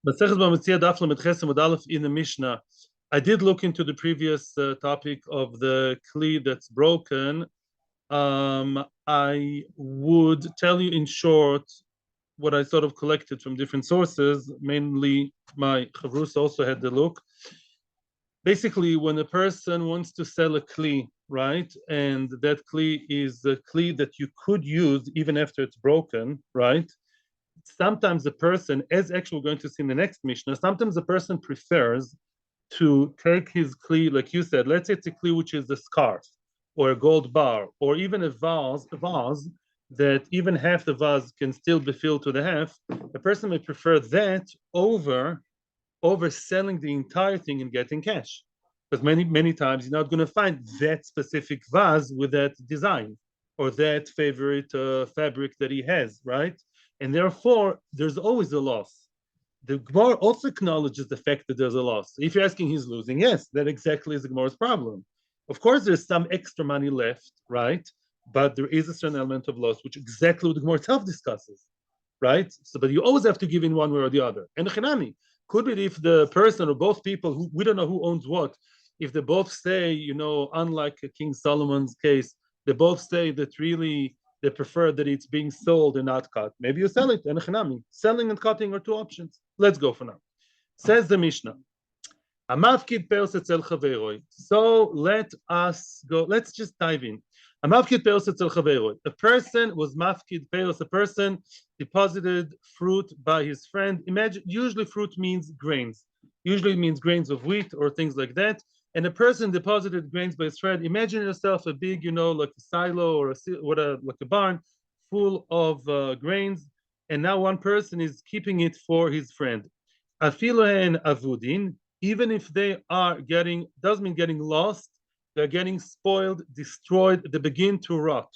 Maseches Metzia Daf Lamed Ches Amud Aleph in the Mishnah. I did look into the previous topic of the kli that's broken. I would tell you in short what I sort of collected from different sources. Mainly, my חברו also had the look. Basically, when a person wants to sell a kli, right, and that kli is a kli that you could use even after it's broken, right? Sometimes the person, as actually we're going to see in the next Mishnah, sometimes the person prefers to take his kli, like you said, let's say it's a kli which is a scarf or a gold bar or even a vase that even half the vase can still be filled to the half. The person may prefer that over selling the entire thing and getting cash, because many times you're not going to find that specific vase with that design or that favorite fabric that he has, right? And therefore there's always a loss. The Gemara also acknowledges the fact that there's a loss. If you're asking he's losing, yes, that exactly is the Gemara's problem. Of course there's some extra money left, right? But there is a certain element of loss, which exactly what the Gemara itself discusses, right? So, but you always have to give in one way or the other. And Chinami could be if the person or both people, who we don't know who owns what, if they both say, unlike King Solomon's case, they both say that really they prefer that it's being sold and not cut. Maybe you sell it, and Chinami. Selling and cutting are two options. Let's go for now. Says the Mishnah. So let us go. Let's just dive in. A person was mafkid peros. A person deposited fruit by his friend. Imagine, usually fruit means grains. Usually it means grains of wheat or things like that. And a person deposited grains by his friend. Imagine yourself a big, like a silo or like a barn full of grains. And now one person is keeping it for his friend. Afilohen avudin. Even if they are doesn't mean getting lost. They're getting spoiled, destroyed. They begin to rot.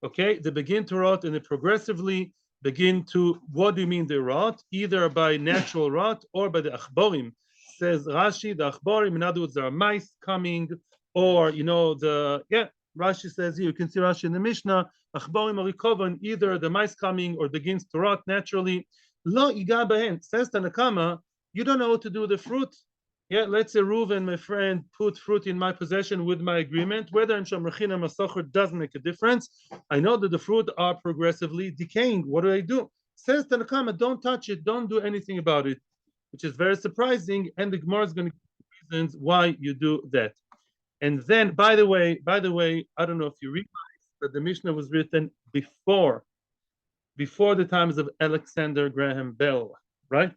Okay, they begin to rot, and they progressively begin to. What do you mean they rot? Either by natural rot or by the achborim. Says Rashi, the achborim. In other words, there are mice coming, or Rashi says here. You can see Rashi in the Mishnah. Achborim arikovan. Either the mice coming or begins to rot naturally. Lo iga behen. Says Tanakama. You don't know what to do with the fruit. Yeah, let's say Reuven, my friend, put fruit in my possession with my agreement. Whether I'm Shamrachina Masocher doesn't make a difference. I know that the fruit are progressively decaying. What do I do? Says Tanakama, don't touch it, don't do anything about it, which is very surprising. And the Gemara is going to give reasons why you do that. And then, by the way, I don't know if you realize that the Mishnah was written before the times of Alexander Graham Bell, right?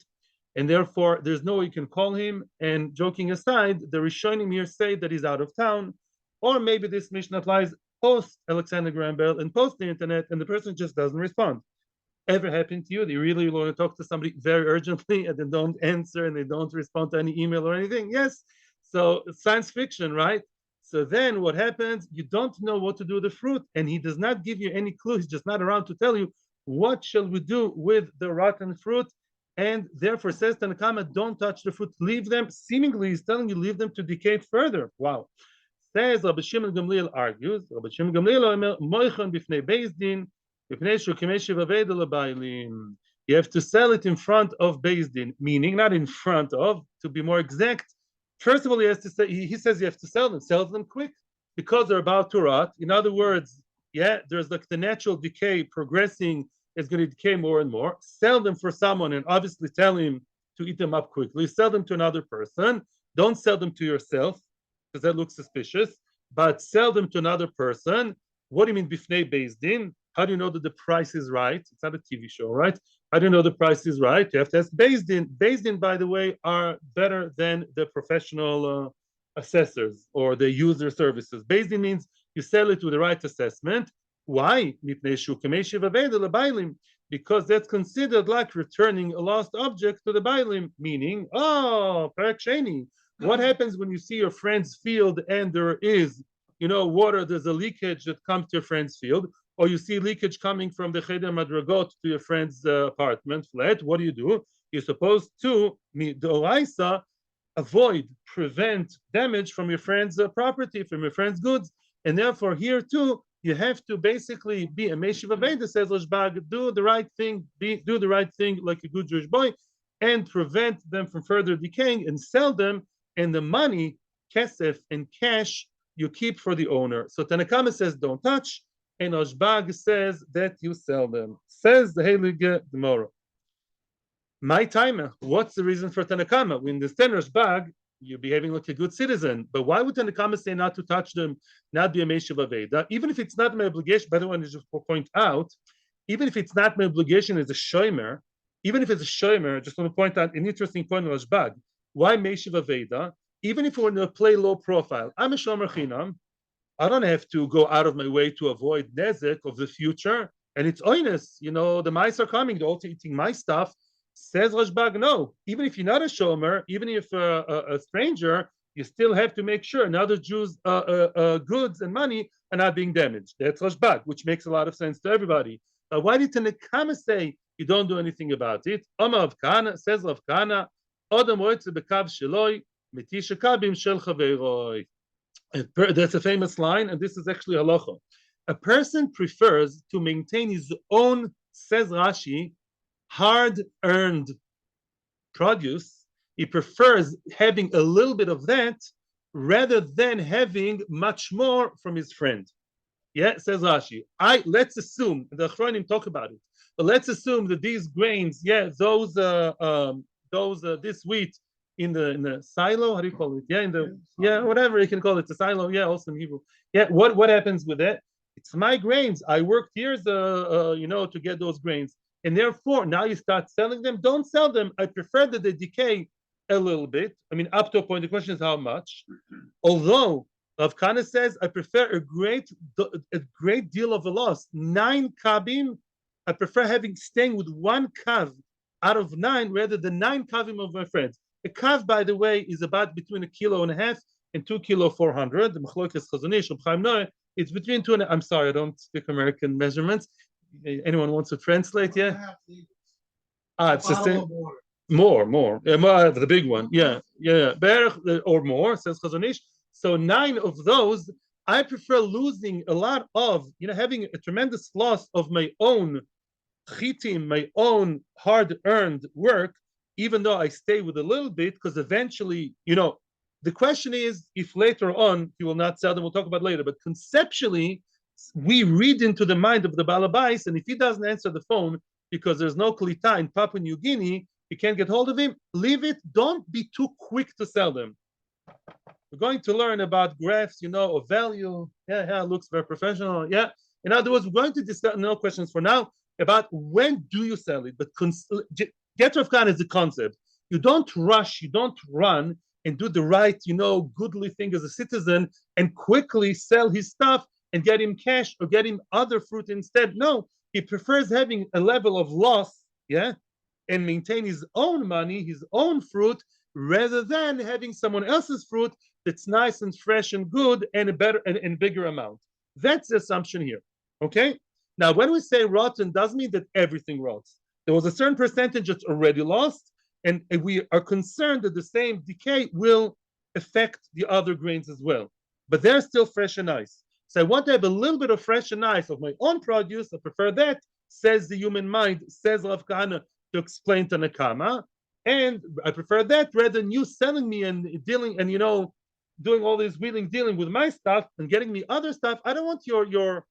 And therefore there's no way you can call him. And joking aside, the Rishonim here say that he's out of town, or maybe this Mishnah applies post Alexander Graham Bell and post the internet, and the person just doesn't respond. Ever happened to you? They really want to talk to somebody very urgently and they don't answer and they don't respond to any email or anything? Yes. So science fiction, right? So then what happens? You don't know what to do with the fruit, and he does not give you any clue. He's just not around to tell you what shall we do with the rotten fruit. And therefore says Tanakama, don't touch the fruit, leave them. Seemingly he's telling you leave them to decay further. Wow. Says Rabbi Shimon Gamliel argues, Rabbi Shimon Gamliel moichan bifnei beis din bifnei shu k'mei shivaved lebaylim. You have to sell it in front of beis din, meaning not in front of, to be more exact. First of all, he has to say, he says you have to sell them quick, because they're about to rot. In other words, there's like the natural decay progressing. It's going to decay more and more. Sell them for someone and obviously tell him to eat them up quickly. Sell them to another person. Don't sell them to yourself, because that looks suspicious. But sell them to another person. What do you mean bifnei beis din? How do you know that the price is right? It's not a TV show, right? How do you know the price is right? You have to ask beis din. Beis din, by the way, are better than the professional assessors or the user services. Beis din means you sell it with the right assessment. Why? Because that's considered like returning a lost object to the bailim, meaning, Parak Sheni, what happens when you see your friend's field and there is, water, there's a leakage that comes to your friend's field, or you see leakage coming from the Cheder Madragot to your friend's apartment flat? What do? You're supposed to, prevent damage from your friend's property, from your friend's goods. And therefore here too, you have to basically be a Meshiv Aveda, says Rashbag, do the right thing like a good Jewish boy, and prevent them from further decaying, and sell them, and the money, kesef and cash, you keep for the owner. So Tanakama says don't touch, and Oshbag says that you sell them. Says the Heilige Gemara. My timer, what's the reason for Tanakama? When the standard bag, you're behaving like a good citizen. But why would Tanakama say not to touch them, not be a Meshiv Aveda? Even if it's not my obligation, by the way, I just point out, even if it's not my obligation as a shomer, even if it's a shomer, I just want to point out an interesting point on Rashbag. Why Meshiv Aveda? Even if we're going to play low profile, I'm a shomer chinam. I don't have to go out of my way to avoid nezek of the future. And it's oinus, the mice are coming, they're also eating my stuff. Says Rashbag, no. Even if you're not a shomer, even if a stranger, you still have to make sure another Jew's goods and money are not being damaged. That's Rashbag, which makes a lot of sense to everybody. Why did Tanakama say you don't do anything about it? Omar Rav Kahana says Rav Kahana, Odom roitze bekav sheloi, metisha kabim shel chaveroi. That's a famous line, and this is actually halacha. A person prefers to maintain his own, says Rashi, hard-earned produce. He prefers having a little bit of that rather than having much more from his friend. Yeah, says Rashi. Let's assume the Achronim talk about it, but let's assume that these grains, this wheat in the silo, how do you call it? Whatever you can call it, the silo. Yeah, also in Hebrew. Yeah, what happens with that? It's my grains. I worked years, to get those grains. And therefore, now you start selling them. Don't sell them. I prefer that they decay a little bit. I mean, up to a point. The question is how much. Although Rav Kahana says I prefer a great deal of a loss. 9 kavim. I prefer staying with 1 kav out of 9 rather than 9 kavim of my friends. A kav, by the way, is about between 1.5 kilos and 2 kilos 400. The Machlokes Chazonish of Chaim Noah. It's between 2 and I'm sorry, I don't speak American measurements. Anyone wants to translate? Yeah. It's the same. More. The big one. Yeah. Or more, says Chazonish. So 9 of those, I prefer losing a lot of, having a tremendous loss of my own chitim, my own hard-earned work, even though I stay with a little bit, because eventually, the question is if later on he will not sell them. We'll talk about later. But conceptually, we read into the mind of the Balabais, and if he doesn't answer the phone because there's no klita in Papua New Guinea, you can't get hold of him, leave it. Don't be too quick to sell them. We're going to learn about graphs, of value. Yeah, looks very professional. Yeah. In other words, we're going to discuss, no questions for now, about when do you sell it. But get Rav Kahana is the concept. You don't rush, you don't run and do the right, goodly thing as a citizen and quickly sell his stuff and get him cash or get him other fruit instead. No, he prefers having a level of loss, and maintain his own money, his own fruit, rather than having someone else's fruit that's nice and fresh and good and a better and bigger amount. That's the assumption here. Okay? Now, when we say rotten, doesn't mean that everything rots. There was a certain percentage that's already lost, and we are concerned that the same decay will affect the other grains as well. But they're still fresh and nice. So I want to have a little bit of fresh and nice of my own produce. I prefer that, says the human mind, says Rav Kahana, to explain Tanakama. And I prefer that rather than you selling me and dealing and, doing all this wheeling, dealing with my stuff and getting me other stuff. I don't want your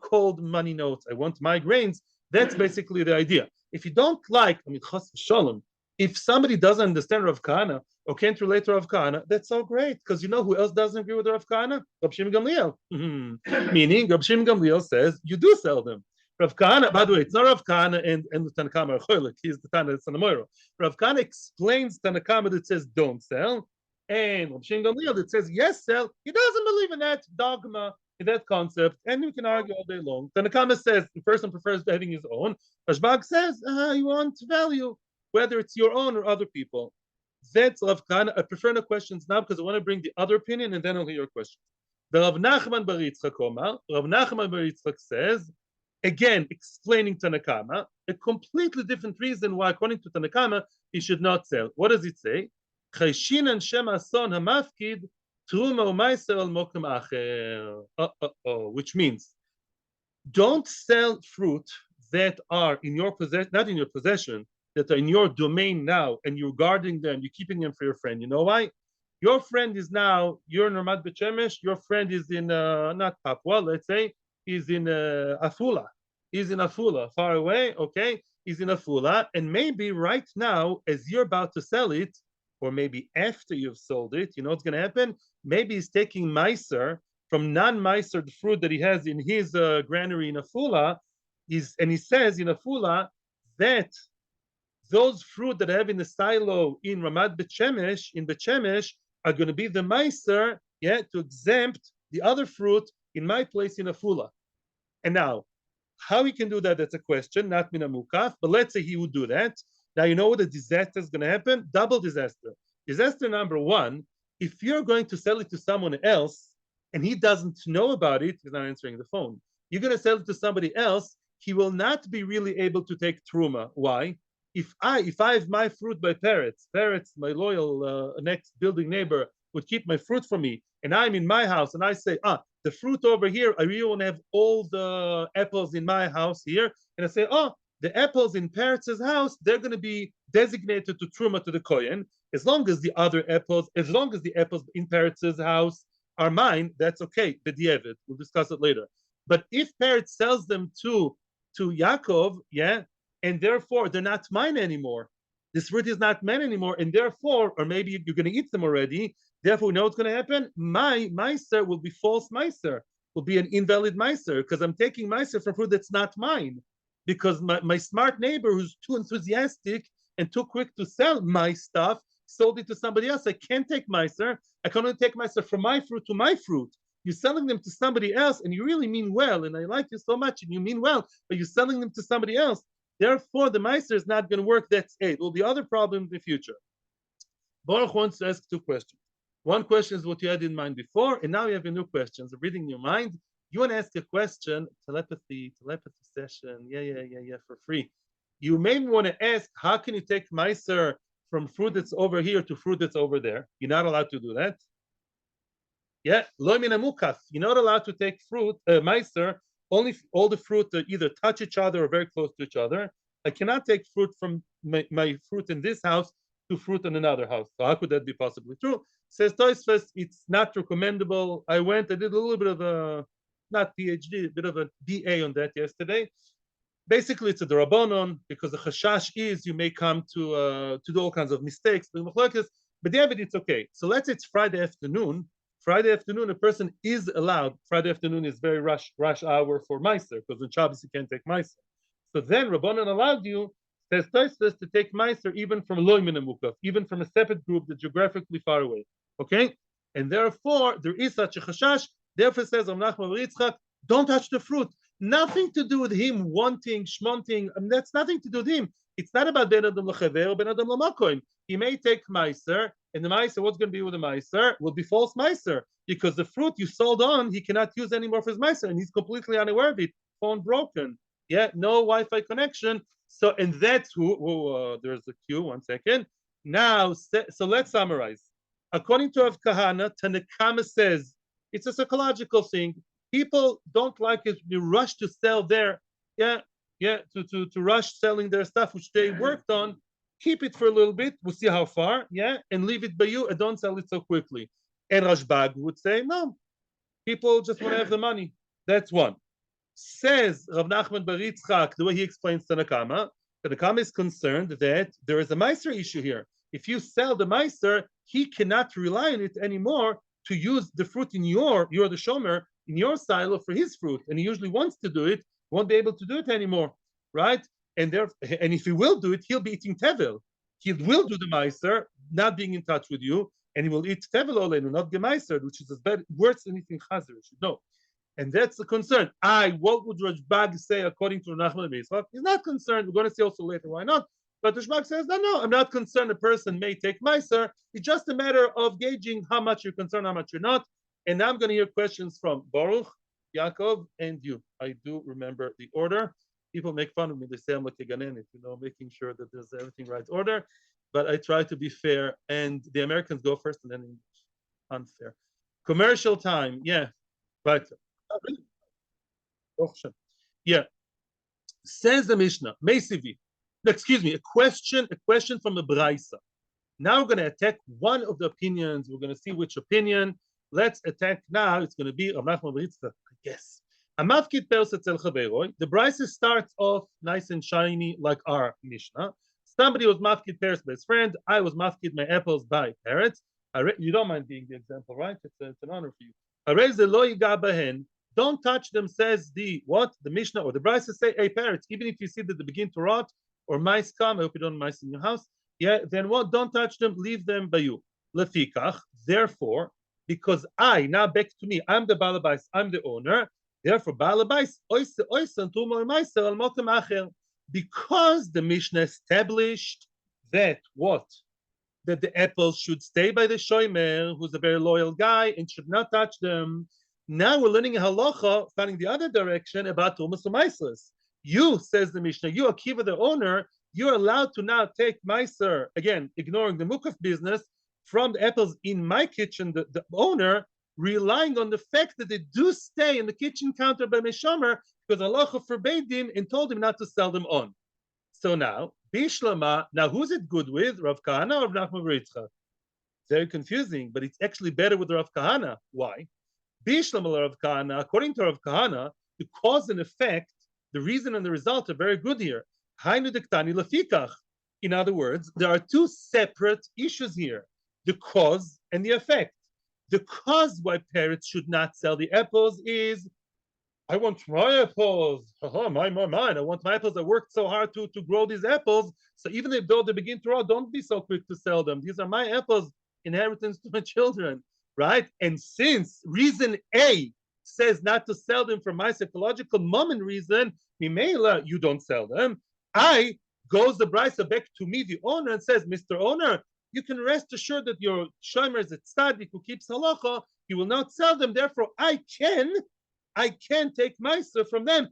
cold money notes. I want my grains. That's basically the idea. If you don't like, chas v'shalom, if somebody doesn't understand Rav Kahana or can't relate to Rav Kahana, that's so great, because who else doesn't agree with Rav Kahana? Rab Shimon Gamliel. Meaning, Rab Shimon Gamliel says you do sell them. Rav Kahana, by the way, it's not Rav Kahana and Tanakama Cholik. He's the Tana that's Sanamoiro. Rav Kahana explains Tanakama that says don't sell, and Rab Shimon Gamliel that says yes, sell. He doesn't believe in that dogma, in that concept, and we can argue all day long. Tanakama says the person prefers having his own. Rashbag says you want value, whether it's your own or other people. That's Rav Kahana. I prefer no questions now because I want to bring the other opinion and then I'll hear your questions. The Rav Nachman Bar Yitzchak Omar. Rav Nachman Bar Yitzchak says, again, explaining Tanakama, a completely different reason why, according to Tanakama, he should not sell. What does it say? Chayshinan shem ason hamafkid truma u'maiser al mokem acher. Which means, don't sell fruit that are in your possession, not in your possession, that are in your domain now, and you're guarding them, you're keeping them for your friend. You know why? Your friend is now, you're in Ramat Bet Shemesh, your friend is in, not Papua, let's say, he's in Afula. He's in Afula, far away, okay? He's in Afula, and maybe right now, as you're about to sell it, or maybe after you've sold it, you know what's going to happen? Maybe he's taking Meiser from non-Meiser, the fruit that he has in his granary in Afula, and he says in Afula that those fruit that I have in the silo in Ramat Bet Shemesh, in Bet Shemesh, are going to be the Meiser, yeah, to exempt the other fruit in my place in Afula. And now, how he can do that, that's a question, not minamukaf, but let's say he would do that. Now, you know what the disaster is going to happen? Double disaster. Disaster number one, if you're going to sell it to someone else and he doesn't know about it, he's not answering the phone. You're going to sell it to somebody else, he will not be really able to take truma. Why? If I have my fruit by parrots, my loyal next building neighbor would keep my fruit for me, and I'm in my house and I say, the fruit over here, I really want to have all the apples in my house here, and I say, the apples in Parrots' house, they're going to be designated to truma to the kohen. As long as the apples in Parrots' house are mine, that's okay. B'diavad, we'll discuss it later. But if Parrot sells them to Yaakov, yeah, and therefore they're not mine anymore. This fruit is not mine anymore, and therefore, or maybe you're going to eat them already. Therefore, you know what's going to happen? My meiser will be false meiser, will be an invalid meiser, because I'm taking meiser from fruit that's not mine. Because my smart neighbor, who's too enthusiastic and too quick to sell my stuff, sold it to somebody else. I can't take meiser. I can only take meiser from my fruit to my fruit. You're selling them to somebody else, and you really mean well, and I like you so much, and you mean well, but you're selling them to somebody else. Therefore, the meiser is not going to work. That's it. Will be other problems in the future. Baruch wants to ask two questions. One question is what you had in mind before, and now you have a new question. So reading your mind, you want to ask a question, telepathy session, yeah, for free. You may want to ask, how can you take meiser from fruit that's over here to fruit that's over there? You're not allowed to do that. Yeah, lo min amukaf. You're not allowed to take fruit, meiser, only all the fruit that either touch each other or very close to each other. I cannot take fruit from my fruit in this house to fruit in another house. So how could that be possibly true? Says Tosfos, it's not recommendable. I did a little bit of a, not PhD, a bit of a BA on that yesterday. Basically, it's a drabonon, because the chashash is you may come to do all kinds of mistakes. But yeah, but it's okay. So let's say it's Friday afternoon. Friday afternoon, a person is allowed. Friday afternoon is very rush hour for meiser, because on Shabbos you can't take meiser. So then Rabbanan allowed you, says Tosfos, to take meiser even from lo min amukaf, even from a separate group that's geographically far away. Okay, and therefore there is such a chashash. Therefore, says Rav Nachman bar Yitzchak, don't touch the fruit. Nothing to do with him wanting, schmonting. That's nothing to do with him. It's not about ben adam lechaver or ben adam lamakoim. He may take meiser, and the meiser, what's going to be with the meiser? Will be false meiser, because the fruit you sold on, he cannot use anymore for his meiser, and he's completely unaware of it. Phone broken. Yeah, no Wi-Fi connection. So, and that's who there's a cue. 1 second. Now, so let's summarize. According to Rav Kahana, Tanakama says it's a psychological thing. People don't like it. They rush to sell their, to rush selling their stuff which they worked on. Keep it for a little bit. We'll see how far, and leave it by you, and don't sell it so quickly. And Rashbag would say, no, people just want to have the money. That's one. Says Rav Nachman bar Yitzchak, the way he explains Tanakama is concerned that there is a meiser issue here. If you sell the meiser, he cannot rely on it anymore to use the fruit in you're the shomer, in your silo for his fruit, and he usually wants to do it, won't be able to do it anymore, right? And if he will do it, he'll be eating tevel. He will do the meiser, not being in touch with you, and he will eat tevel olenu, not gemeiser, which is worse than eating chazer. You should know. And that's the concern. What would Rashbag say according to Nachman bar Yitzchak? He's not concerned. We're going to see also later why not. But Rashbag says, no, I'm not concerned. A person may take meiser. It's just a matter of gauging how much you're concerned, how much you're not. And now I'm going to hear questions from Baruch, Yaakov, and you. I do remember the order. People make fun of me. They say I'm like a ganenet, making sure that there's everything right order. But I try to be fair. And the Americans go first and then English. Unfair. Commercial time. Yeah. Right. Yeah. Says the Mishnah, Meisivi. excuse me, a question from a Braisa. Now we're going to attack one of the opinions. We're going to see which opinion. Let's attack now. It's going to be Rav Nachman bar Yitzchak, I guess. Amafkid peres etzel chaveroi. The Braisa starts off nice and shiny like our Mishnah. Somebody was mafkid peres by his friend. I was mafkid my apples by parrots. You don't mind being the example, right? It's an honor for you. Don't touch them, says the what? The Mishnah or the Braisa say, hey, parrots, even if you see that they begin to rot or mice come, I hope you don't have mice in your house. Yeah, then what? Don't touch them, leave them by you. Lefikach, therefore, because now back to me, I'm the balabais, I'm the owner. Therefore, balabais, because the Mishnah established that what? That the apples should stay by the shomer, who's a very loyal guy, and should not touch them. Now we're learning a halacha, starting the other direction, about tumas u'maislas. You, says the Mishnah, you, Akiva, the owner, you're allowed to now take meiser, again, ignoring the mukaf business, from the apples in my kitchen, the owner, relying on the fact that they do stay in the kitchen counter by Meshomer, because halacha forbade him and told him not to sell them on. So now, Bishlama, now who's it good with? Rav Kahana or Rav Nachman bar Yitzchak? Very confusing, but it's actually better with Rav Kahana. Why? Bishlama Rav Kahana, according to Rav Kahana, the cause and effect, the reason and the result are very good here. Hainu dektani lefikach. In other words, there are two separate issues here: the cause and the effect. The cause why parrots should not sell the apples is, I want my apples. Mine. I want my apples. I worked so hard to grow these apples. So even though they begin to rot, don't be so quick to sell them. These are my apples, inheritance to my children, right? And since reason A says not to sell them for my psychological moment reason, Mimela, you don't sell them. I goes the Braisa back to me, the owner, and says, Mr. Owner, you can rest assured that your shomer is a tzaddik who keeps halacha. You will not sell them. Therefore, I can take meiser from them,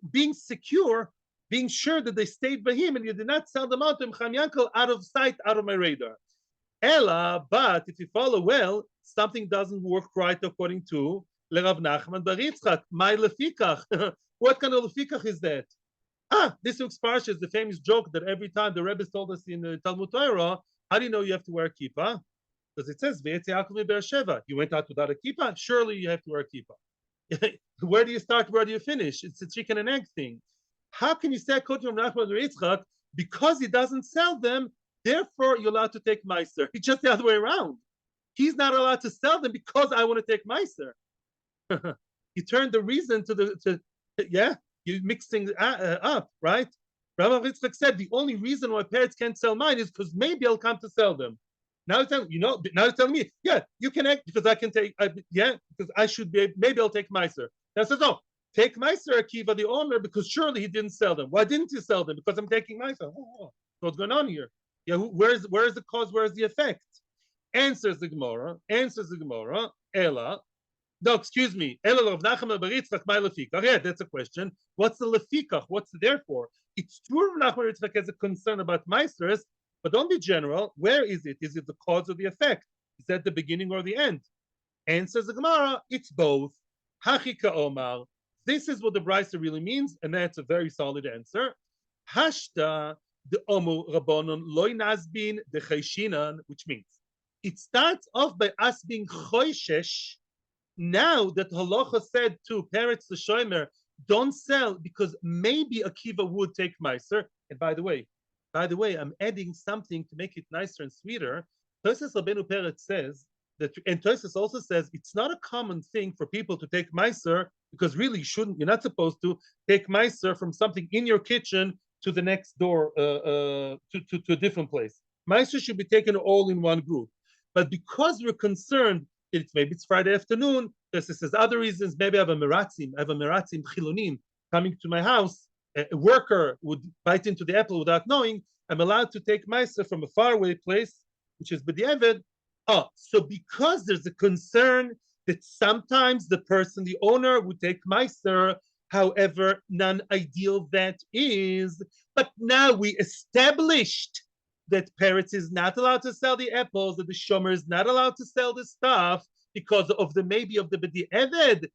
being secure, being sure that they stayed by him, and you did not sell them out to him, Chaim Yankel, out of sight, out of my radar. Ella, but if you follow well, something doesn't work right according to Rav Nachman bar Yitzchak. My lefikach. What kind of lefikach is that? This week's parsha is the famous joke that every time the Rebbe told us in the Talmud Torah, how do you know you have to wear a kippah? Because it says, you went out without a kippah? Surely you have to wear a kippah. Where do you start? Where do you finish? It's a chicken and egg thing. How can you say according to Rav Nachman bar Yitzchak, because he doesn't sell them, therefore you're allowed to take meiser? It's just the other way around. He's not allowed to sell them because I want to take meiser. You turn the reason you mix things up, right? Rav Yitzchak said the only reason why parrots can't sell mine is because maybe I'll come to sell them. Now it's telling me, yeah, you can act because I can take, because I should be, maybe I'll take meiser. Now says, no, take meiser, Akiva, the owner, because surely he didn't sell them. Why didn't he sell them? Because I'm taking meiser. What's going on here? Yeah, where's the cause? Where's the effect? Answers the Gemara. Ella. No, excuse me. Ella Rav Nachman bar Yitzchak, my lefikach. Yeah, that's a question. What's the lefikach? What's the therefore? It's true Rav Nachman bar Yitzchak has a concern about meisters, but don't be general. Where is it? Is it the cause or the effect? Is that the beginning or the end? Answers the Gemara. It's both. Hachika Omar. This is what the Braisa really means, and that's a very solid answer. Hashta the Omu Rabbanon loy nazbin the chayshinan, which means it starts off by us being choishesh. Now that halacha said to parrots the shomer, don't sell because maybe Akiva would take meiser. And by the way, I'm adding something to make it nicer and sweeter. Tosas Rabbeinu Peretz says that, and Tosas also says it's not a common thing for people to take meiser because really you're not supposed to take meiser from something in your kitchen to the next door to a different place. Meiser should be taken all in one group. But because we're concerned, maybe it's Friday afternoon, this says other reasons, maybe I have a meratzim chilonim coming to my house, a worker would bite into the apple without knowing, I'm allowed to take meiser from a faraway place, which is b'diavad. So because there's a concern that sometimes the owner would take meiser, however non-ideal that is, but now we established that parrots is not allowed to sell the apples, that the shomer is not allowed to sell the stuff because of the maybe of the b'diavad.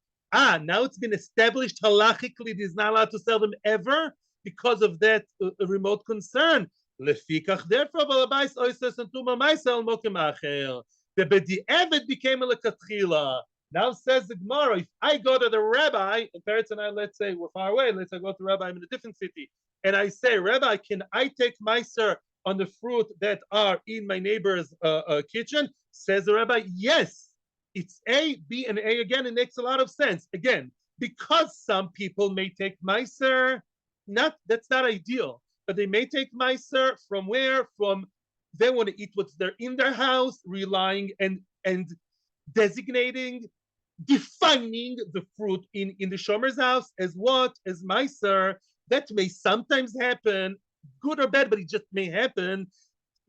Now it's been established halachically he's not allowed to sell them ever. because of that remote concern. Lefikach, therefore, balabais oises and tuma ma'aseh mokim acher. The b'di'evet became a lekatchila. Now says the Gemara, if I go to the rabbi, and parents and I, let's say we're far away, let's say I go to the rabbi, I'm in a different city, and I say, Rabbi, can I take meiser on the fruit that are in my neighbor's kitchen? Says the rabbi, yes. It's A, B, and A again. It makes a lot of sense. Again, because some people may take meiser, that's not ideal, but they may take meiser from where? From they want to eat what's there in their house, relying and designating, defining the fruit in the shomer's house as what? As meiser. That may sometimes happen, good or bad, but it just may happen.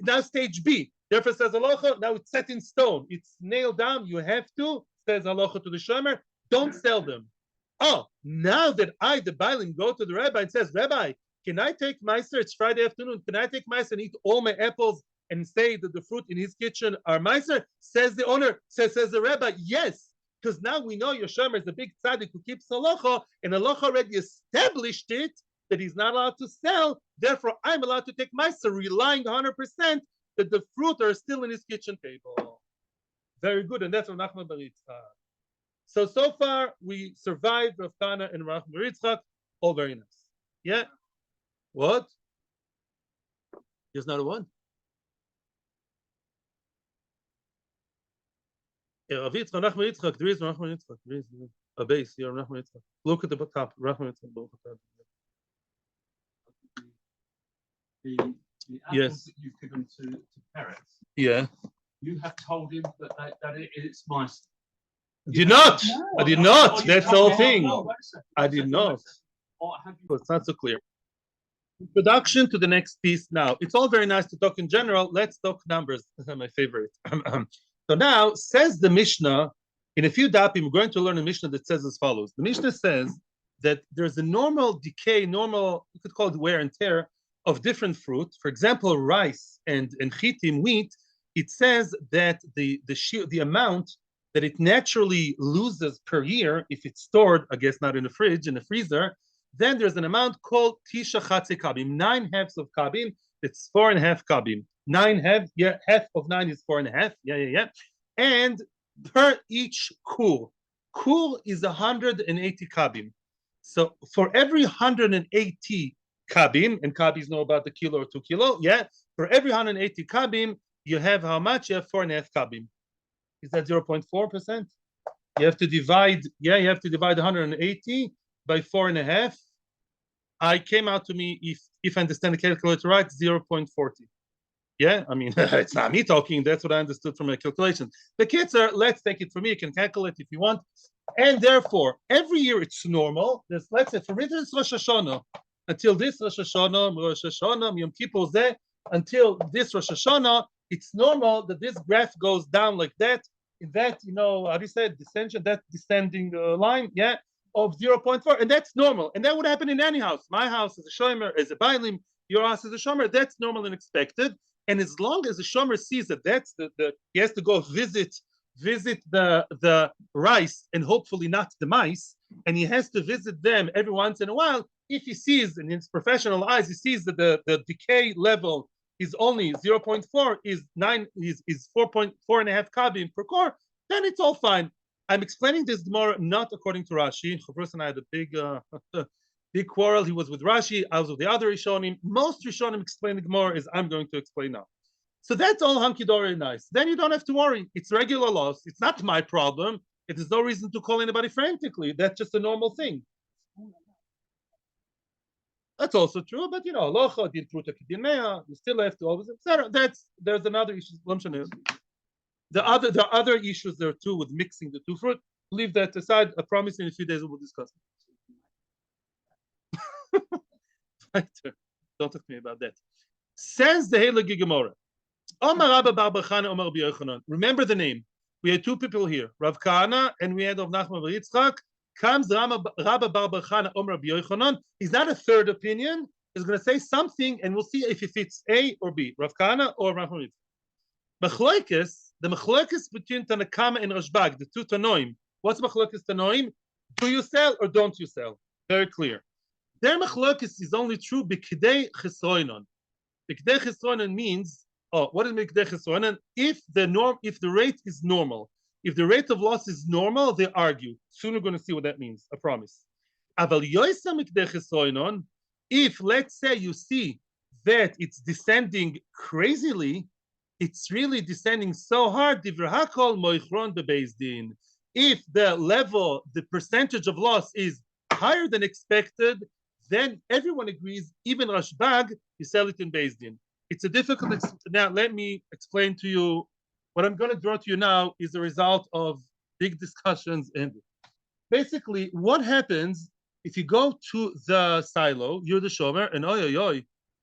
Now stage B. Therefore says halacha, now it's set in stone. It's nailed down. You have to, says halacha to the shomer, don't sell them. Oh, now that I, the bailim, go to the rabbi and says, Rabbi, can I take meiser? It's Friday afternoon. Can I take meiser and eat all my apples and say that the fruit in his kitchen are meiser? Says the owner, says the rabbi, yes. Because now we know your shomer is a big tzaddik who keeps halacha, and halacha already established it that he's not allowed to sell. Therefore, I'm allowed to take meiser, relying 100% that the fruit are still in his kitchen table. Very good, and that's Rav Nachman bar Yitzchak. So far we survived Rav Kana and Rav Nachman bar Yitzchak. All very nice. Yeah. What? There's not a one. Rav Yitzchak, Rav Nachman bar Yitzchak. There is Rav Nachman bar Yitzchak. There is a base here. Rav Nachman bar Yitzchak. Look at the top. Rav Nachman bar Yitzchak. The yes. That you've given to Peretz. Yeah. You have told him that it's my. Did not. No. I did not. That's the whole thing. I did not. It's not so clear. Introduction to the next piece now. It's all very nice to talk in general. Let's talk numbers. My favorite. So now, says the Mishnah, in a few dapim, we're going to learn a Mishnah that says as follows. The Mishnah says that there's a normal decay, you could call it wear and tear, of different fruit. For example, rice and chitim, wheat, it says that the amount that it naturally loses per year, if it's stored, I guess not in a fridge, in a freezer, then there's an amount called tisha chatze kabim, 9 halves of kabim, it's 4.5 kabim. 9 half, yeah, half of 9 is 4.5, yeah. And per each kur is 180 kabim. So for every 180 kabim, and kabis know about the kilo or 2 kilo, yeah, for every 180 kabim, you have how much? You have 4.5 kabim. Is that 0.4%? You have to divide 180 by 4.5. I came out to me, if I understand the calculator right, 0.40. Yeah, I mean, it's not me talking, that's what I understood from my calculations. The kids are, let's take it from me, you can calculate if you want. And therefore, every year it's normal. Let's say, for instance, Rosh Hashanah, until this Rosh Hashanah, Yom Kippur Zeh, until this Rosh Hashanah, it's normal that this graph goes down like that, in that, how do you say, that descending line, yeah, of 0.4, and that's normal. And that would happen in any house. My house is a shomer, is a bailim, your house is a shomer, that's normal and expected. And as long as the shomer sees that that's he has to go visit the rice and hopefully not the mice, and he has to visit them every once in a while, if he sees, in his professional eyes, he sees that the decay level is only 0.4, is 4.5 kabim per core, then it's all fine. I'm explaining this more not according to Rashi. חברo and I had a big quarrel. He was with Rashi, I was with the other Rishonim. Most Rishonim explain the Gemara as I'm going to explain now. So that's all hunky-dory nice. Then you don't have to worry. It's regular loss. It's not my problem. It is no reason to call anybody frantically. That's just a normal thing. That's also true, but halacha, din pruta kedin mea, you still have to always, etc. There's another issue. The other issues there too with mixing the two fruit. Leave that aside. I promise in a few days we will discuss it. Don't talk to me about that. Says the Heilige Gemara. Remember the name. We had two people here, Rav Kana and we had Rav Nachman bar Yitzchak. Comes Rabba bar Chana Omer Rabbi Yochanan. He's not a third opinion. He's going to say something, and we'll see if it fits A or B, Rav Kana or Rav Nachman. The machloekes between Tanakama and Rashbag, the two Tanoim. What's machloekes Tanoim? Do you sell or don't you sell? Very clear. their machlokes is only true b'kidei chesroinon. B'kidei chesroinon means, what is b'kidei chesroinon? If the rate is normal, if the rate of loss is normal, they argue. Soon we're going to see what that means, I promise. Aval yoisa b'kidei chesroinon, if let's say you see that it's descending crazily, it's really descending so hard, if the level, the percentage of loss is higher than expected, then everyone agrees, even Rashbag, you sell it in Beis Din. It's a difficult, now let me explain to you, what I'm going to draw to you now is the result of big discussions. And basically, what happens if you go to the silo, you're the shomer, and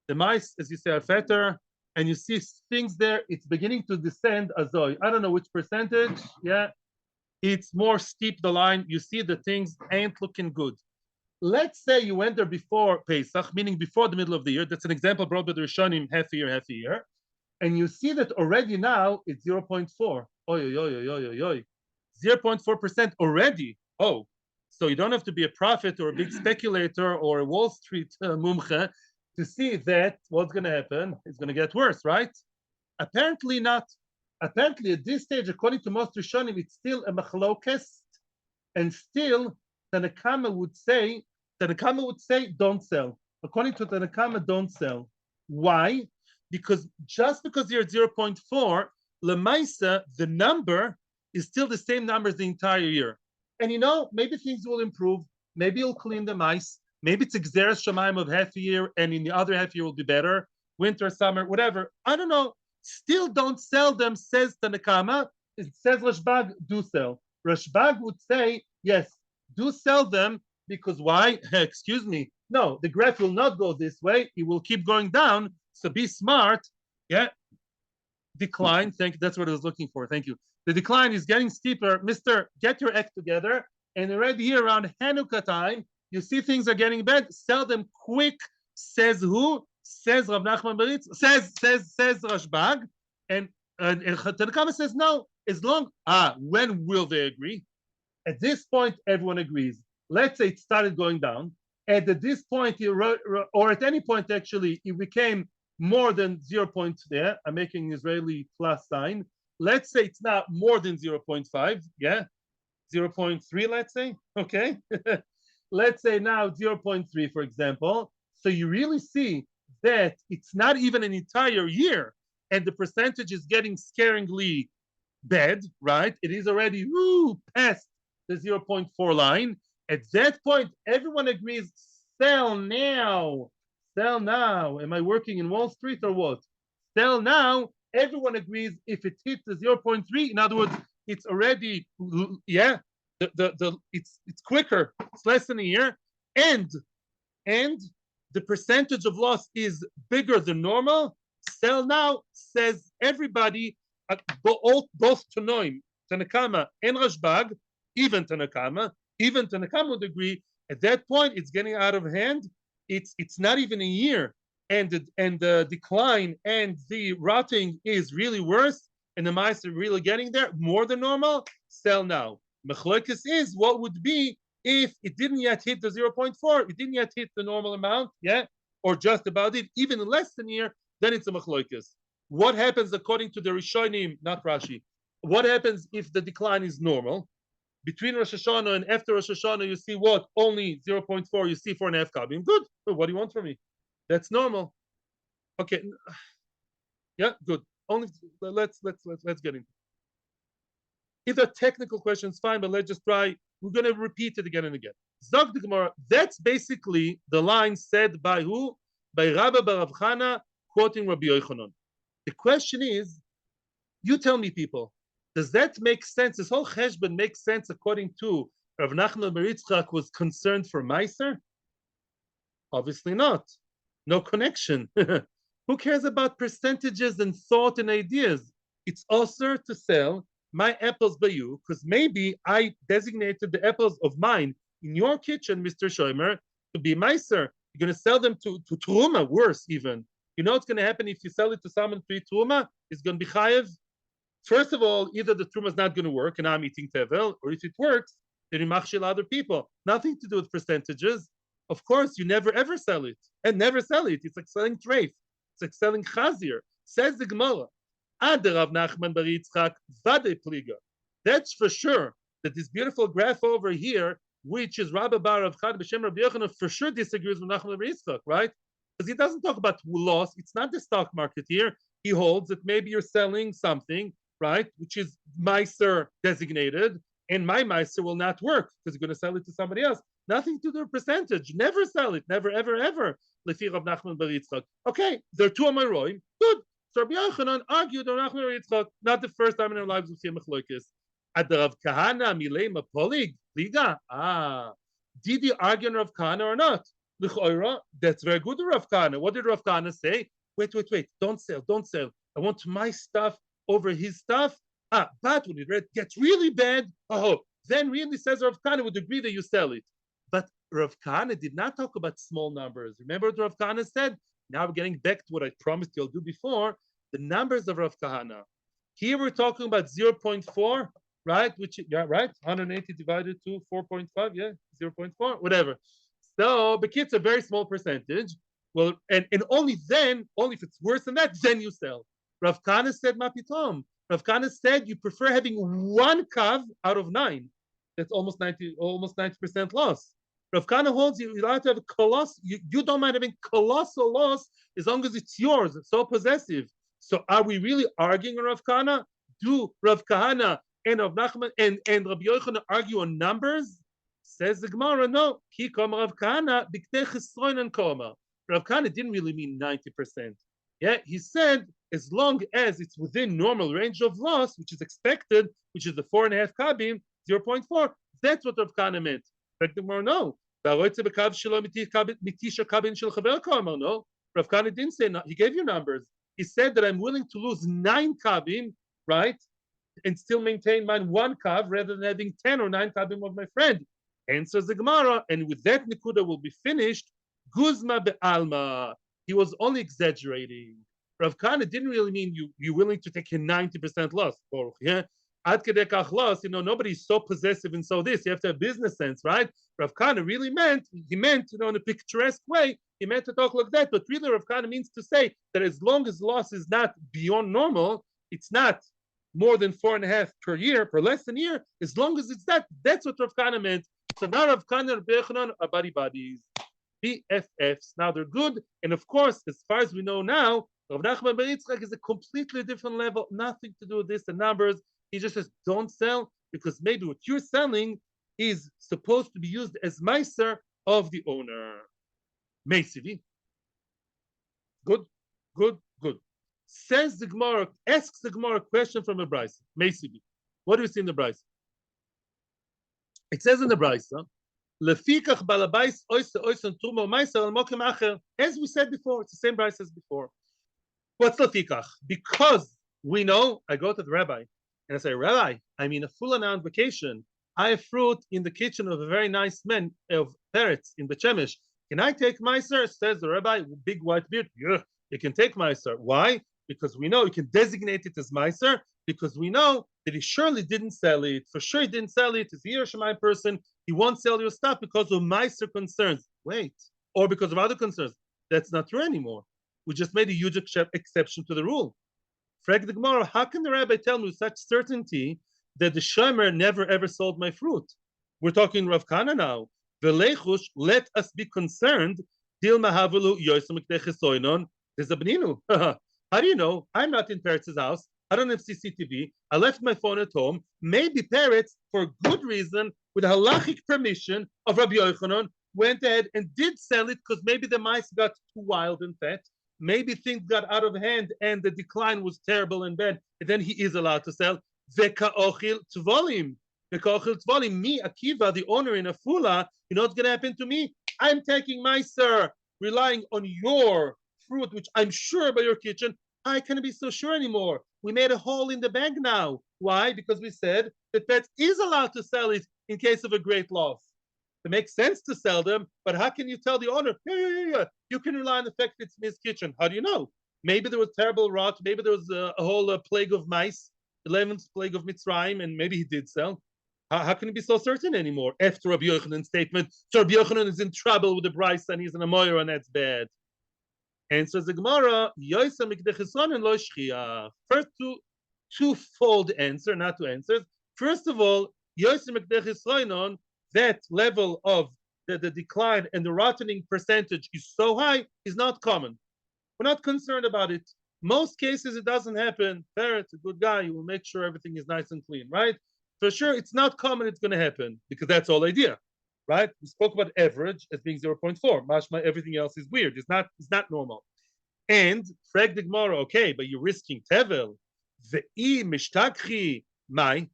the mice, as you say, are fatter, and you see things there, it's beginning to descend azoy. I don't know which percentage, yeah. It's more steep, the line. You see the things ain't looking good. Let's say you went there before Pesach, meaning before the middle of the year. That's an example brought by the Rishonim, half a year. And you see that already now it's 0.4. 0.4% already. Oh, so you don't have to be a prophet or a big speculator or a Wall Street mumche to see that what's going to happen is going to get worse, right? Apparently not. Apparently at this stage, according to most Rishonim, it's still a machlokes, and still Tanna would say, don't sell. According to Tanna, don't sell. Why? Because just because you're at 0.4, Lemaisa, the number is still the same number as the entire year. And maybe things will improve. Maybe you'll clean the mice. Maybe it's Xeris Shemaim of half a year, and in the other half year will be better. Winter, summer, whatever. I don't know. Still don't sell them, says Tanakama. It says Rashbag, do sell. Rashbag would say, yes, do sell them, because why? Excuse me. No, the graph will not go this way. It will keep going down. So be smart. Yeah. Decline. Thank you. That's what I was looking for. Thank you. The decline is getting steeper. Mister, get your act together. And already here around Hanukkah time, you see things are getting bad. Sell them quick. Says who? Says Rav Nachman Beritz. Says Rashbag. And Tanakama says no. As long when will they agree? At this point, everyone agrees. Let's say it started going down. And at this point, or at any point actually, it became more than 0. There. I'm making an Israeli plus sign. Let's say it's now more than 0.5. Yeah. 0.3, let's say. Okay. Let's say now 0.3, for example. So you really see that it's not even an entire year, and the percentage is getting scaringly bad, right? It is already past the 0.4 line. At that point, everyone agrees, sell now. Sell now. Am I working in Wall Street or what? Sell now. Everyone agrees if it hits the 0.3, in other words, it's already, yeah, it's quicker, it's less than a year, and the percentage of loss is bigger than normal. Sell now, says everybody, both Tanoim, Tanakama and Rashbag, even Tanakama would agree. At that point, it's getting out of hand. It's not even a year, and the decline and the rotting is really worse, and the mice are really getting there more than normal. Sell now. Machlokes is what would be if it didn't yet hit the 0.4, it didn't yet hit the normal amount, yeah, or just about it, even less than a year, then it's a machlokes. What happens according to the Rishonim, not Rashi? What happens if the decline is normal? Between Rosh Hashanah and after Rosh Hashanah, you see what? Only 0.4, you see 4.5 kavim. Good. What do you want from me? That's normal. Okay. Yeah, good. Only let's get into it. If there are technical questions, fine, but let's just try. We're going to repeat it again and again. Zog the Gemara. That's basically the line said by who? By Rabbi Bar Rav Chana, quoting Rabbi Yochanan. The question is, you tell me, people, does that make sense? This whole cheshbon makes sense according to Rav Nachman bar Yitzchak was concerned for Meiser? Obviously not. No connection. Who cares about percentages and thought and ideas? It's also to sell my apples by you, because maybe I designated the apples of mine in your kitchen, Mr. Shomer, to be Meiser. You're going to sell them to Truma, worse even. You know what's going to happen if you sell it to someone to eat Truma? It's going to be Chayev. First of all, either the Truma is not going to work and I'm eating Tevel, or if it works, then you machshil other people. Nothing to do with percentages. Of course, you never ever sell it. And never sell it. It's like selling treif. It's like selling chazir. Says the Gemara. Ad Rav Nachman bar Yitzchak vade pliga. That's for sure that this beautiful graph over here, which is Rabbi Bar of Chad B'Shem Rabbi Yochanan, for sure disagrees with Nachman bar Yitzchak, right? Because he doesn't talk about loss. It's not the stock market here. He holds that maybe you're selling something, right, which is Meiser designated, and my Meiser will not work because you're going to sell it to somebody else. Nothing to do with percentage. Never sell it. Never, ever, ever. Lefi Rav Nachman bar Yitzchak. Okay, there are two Amoraim. Good. So Rabbi Yochanan argued on Nachman bar Yitzchak. Not the first time in our lives we see a machloekes. Ad Rav Kahana milei mapolig liga. Did he argue on Rav Kahana or not? L'choira, that's very good, Rav Kahana. What did Rav Kahana say? Wait. Don't sell. I want my stuff over his stuff. But when it gets really bad, then really says Rav Kahana would agree that you sell it. But Rav Kahana did not talk about small numbers. Remember what Rav Kahana said? Now we're getting back to what I promised you I'll do before. The numbers of Rav Kahana. Here we're talking about 0.4, right? Which, yeah, right? 180 divided to 4.5, yeah, 0.4, whatever. So, but it's a very small percentage. Well, and only then, only if it's worse than that, then you sell. Rav Kahana said, Mapitom. Rav Kahana said you prefer having one kav out of 9. That's almost 90% loss. Rav Kahana holds you're allowed to have a colossal. You don't mind having colossal loss as long as it's yours. It's so possessive. So are we really arguing on Rav Kahana? Do Rav Kahana and Rav Nachman and Rabbi Yochanan argue on numbers? Says the Gemara, no. Ki kama Rav Kahana b'ktei chesroin and koma. Rav Kahana didn't really mean 90%. Yeah, he said as long as it's within normal range of loss, which is expected, which is the 4.5 kabin, 0.4, that's what Rav Kahana meant. But the Gemara, no. No. Rav Kahana didn't say no. He gave you numbers. He said that I'm willing to lose 9 kabin, right, and still maintain mine 1 kav rather than having 10 or 9 kabin of my friend. Answers the Gemara, and with that Nikuda will be finished. Guzma be'alma. He was only exaggerating. Rav Kahana didn't really mean you're willing to take a 90% loss. Yeah? Ad kedei kach loss, nobody's so possessive and so this. You have to have business sense, right? Rav Kahana really meant, in a picturesque way, he meant to talk like that. But really, Rav Kahana means to say that as long as loss is not beyond normal, it's not more than 4.5 per year, per less than a year, as long as it's that, that's what Rav Kahana meant. So now Rav Kahana and Rabbi Yochanan are buddies. BFFs. Now they're good. And of course, as far as we know now, Rav Nachman bar Yitzchak is a completely different level. Nothing to do with this, the numbers. He just says, don't sell, because maybe what you're selling is supposed to be used as meiser of the owner. Meisivi. Good. Says the Gemara, asks the Gemara a question from a brisa. Meisivi. What do we see in the brisa? It says in the brisa, Lefikach balabais oisen tumo meiser al mokem acher. As we said before, it's the same brisa as before. What's lefikach? Because we know, I go to the rabbi and I say, Rabbi, I'm in a full-announced vacation. I have fruit in the kitchen of a very nice man of parrots in Bechemesh. Can I take meiser? Says the rabbi, big white beard. Yeah, you can take meiser. Why? Because we know you can designate it as meiser, because we know that he surely didn't sell it. For sure he didn't sell it. He's a Yerushalayim person. He won't sell your stuff because of meiser concerns. Wait. Or because of other concerns. That's not true anymore. We just made a huge exception to the rule. Frag the Gemara, how can the rabbi tell me with such certainty that the shomer never ever sold my fruit? We're talking Rav Kahana now. V'leichush, let us be concerned. Dil mahavelu yosem k'techesoinon. There's a beninu. How do you know? I'm not in Peretz's house. I don't have CCTV. I left my phone at home. Maybe Peretz, for good reason, with halachic permission of Rabbi Yochanan, went ahead and did sell it because maybe the mice got too wild and fat. Maybe things got out of hand and the decline was terrible and bad. And then he is allowed to sell. Veka'ochil tvolim. Veka'ochil tvolim. Me, Akiva, the owner in Afula, you know what's going to happen to me? I'm taking my sir, relying on your fruit, which I'm sure by your kitchen. I can't be so sure anymore. We made a hole in the bank now. Why? Because we said that Pets is allowed to sell it in case of a great loss. It makes sense to sell them, but how can you tell the owner, yeah, you can rely on the fact it's in his kitchen? How do you know? Maybe there was terrible rot. Maybe there was a whole plague of mice, 11th plague of Mitzrayim, and maybe he did sell. How can you be so certain anymore after Rabbi Yochanan's statement? So Rabbi Yochanan is in trouble with the Bryce and he's in a moyer and that's bad. Answers the Gemara, first twofold answer, not two answers. First of all, that level of the decline and the rotting percentage is so high, is not common. We're not concerned about it. Most cases it doesn't happen. Parrot's a good guy, he will make sure everything is nice and clean, right? For sure, it's not common it's going to happen because that's all idea, right? We spoke about average as being 0.4. Mashma, everything else is weird. It's not normal. And frag the Gemara, okay, but you're risking tevel. Ve'i mishtakchi mai.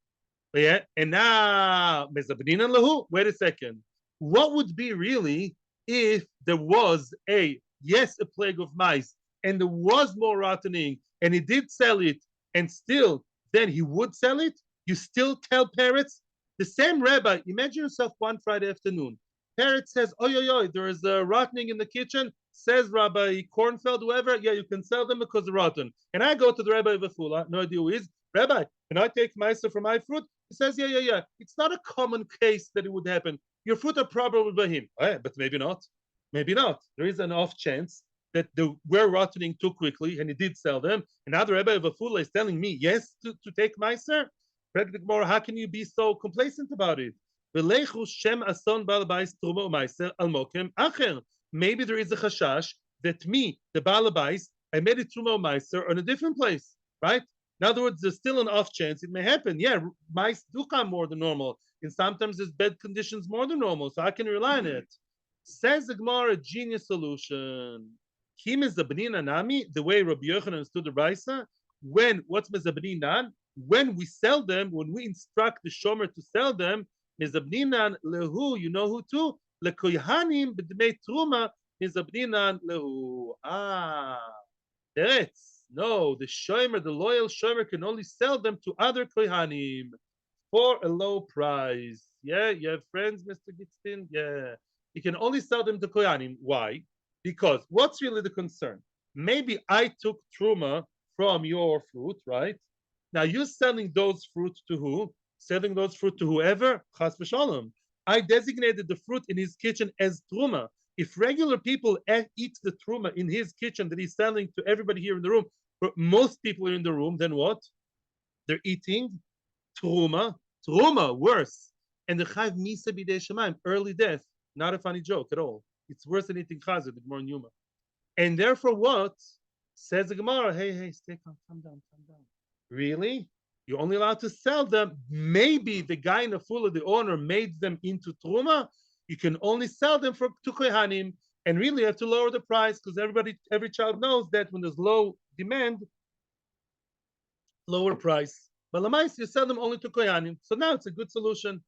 Yeah, and now mezabninan lahu. Wait a second. What would be really if there was a plague of mice and there was more rotting and he did sell it and still then he would sell it? You still tell parrots? The same rabbi, imagine yourself one Friday afternoon. Parrot says, oi, there is a rotting in the kitchen. Says Rabbi Kornfeld, whoever, yeah, you can sell them because they're rotten. And I go to the Rabbi of Afula, no idea who is. Rabbi, can I take Meiser from my fruit? He says, yeah. It's not a common case that it would happen. Your fruit are probably by him. But maybe not. Maybe not. There is an off chance that they were rotting too quickly and he did sell them. And now the Rabbi of Afula is telling me, yes, to take Meiser? How can you be so complacent about it? Maybe there is a chashash that me, the balabais, I made it truma meiser on a different place, right? In other words, there's still an off chance it may happen. Yeah, mice do come more than normal, and sometimes there's bed conditions more than normal, so I can rely on it. Says the Gemara, a genius solution. Kim is the benina nami, the way Rabbi Yochanan understood the Raisa. What's mezabninan? When we sell them, when we instruct the shomer to sell them, mezabninan lehu, you know who to? Lekoyhanim b'dmei truma mezabninan lehu. That's no. The shomer, the loyal shomer, can only sell them to other koyhanim for a low price. Yeah, you have friends, Mr. Gitztin. Yeah, you can only sell them to koyhanim. Why? Because what's really the concern? Maybe I took truma from your fruit, right? Now you're selling those fruit to who? Selling those fruit to whoever? Chas v'shalom. I designated the fruit in his kitchen as truma. If regular people eat the truma in his kitchen that he's selling to everybody here in the room, but most people are in the room, then what? They're eating truma. Truma, worse. And the chayv misa b'dei shemaim, early death. Not a funny joke at all. It's worse than eating chazir, the Gemara in Yoma. And therefore what? Says the Gemara, hey, stay calm, calm down. Really? You're only allowed to sell them. Maybe the guy in the Afula, the owner, made them into truma. You can only sell them to kohanim, and really you have to lower the price because every child knows that when there's low demand, lower price. But lamais, you sell them only to kohanim. So now it's a good solution.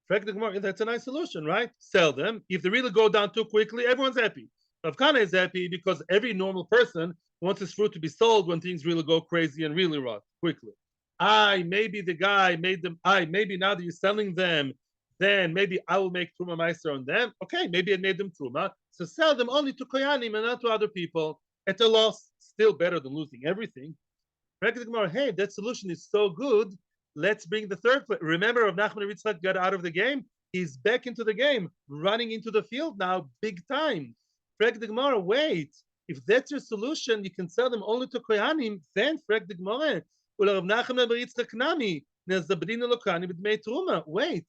That's a nice solution, right? Sell them. If they really go down too quickly, everyone's happy. Rav Kana is happy because every normal person wants his fruit to be sold when things really go crazy and really rot quickly. Maybe the guy made them. Maybe now that you're selling them, then maybe I will make truma meiser on them. Okay, maybe I made them truma. So sell them only to koyanim and not to other people at a loss. Still better than losing everything. Hey, that solution is so good. Let's bring the third place. Remember, Rav Nachman Yitzchak got out of the game. He's back into the game, running into the field now, big time. Frag the Gemara, wait. If that's your solution, you can sell them only to koyanim. Then frag the Gemara. Wait.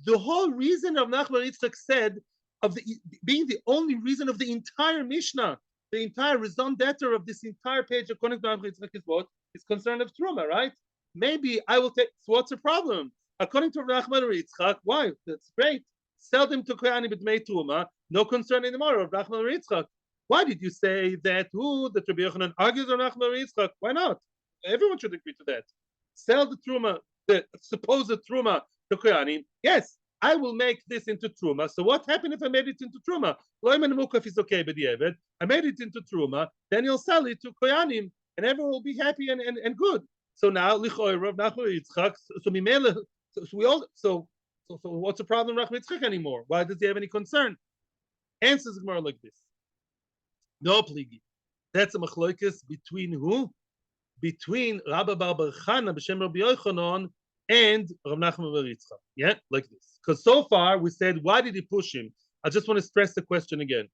The whole reason of Nachman Yitzchak said of being the only reason of the entire Mishnah, the entire raison d'etre of this entire page according to Nachman Yitzchak is what? Is concern of Truma, right? Maybe I will take. So what's the problem? According to Nachman Yitzchak, why? That's great. Sell them to koyanim b'dmei Truma. No concern anymore of Nachman Yitzchak. Why did you say that? That Rabbi Yochanan argues on Nachman Yitzchak? Why not? Everyone should agree to that. Sell the truma, the supposed truma to koyanim. Yes, I will make this into truma. So what happened if I made it into truma? Loiman mukaf is okay, but I made it into truma. Then you'll sell it to koyanim, and everyone will be happy and good. So now lichoyrav Nachman Yitzchak. So what's the problem with Nachman Yitzchak anymore? Why does he have any concern? Answers Gemara like this. No pligi. That's a machloikis between who? Between Rabba Bar Bar Chana b'shem Rabbi Yochanan and Rav Nachman bar Yitzchak. Yeah, like this. Because so far we said, why did he push him? I just want to stress the question again.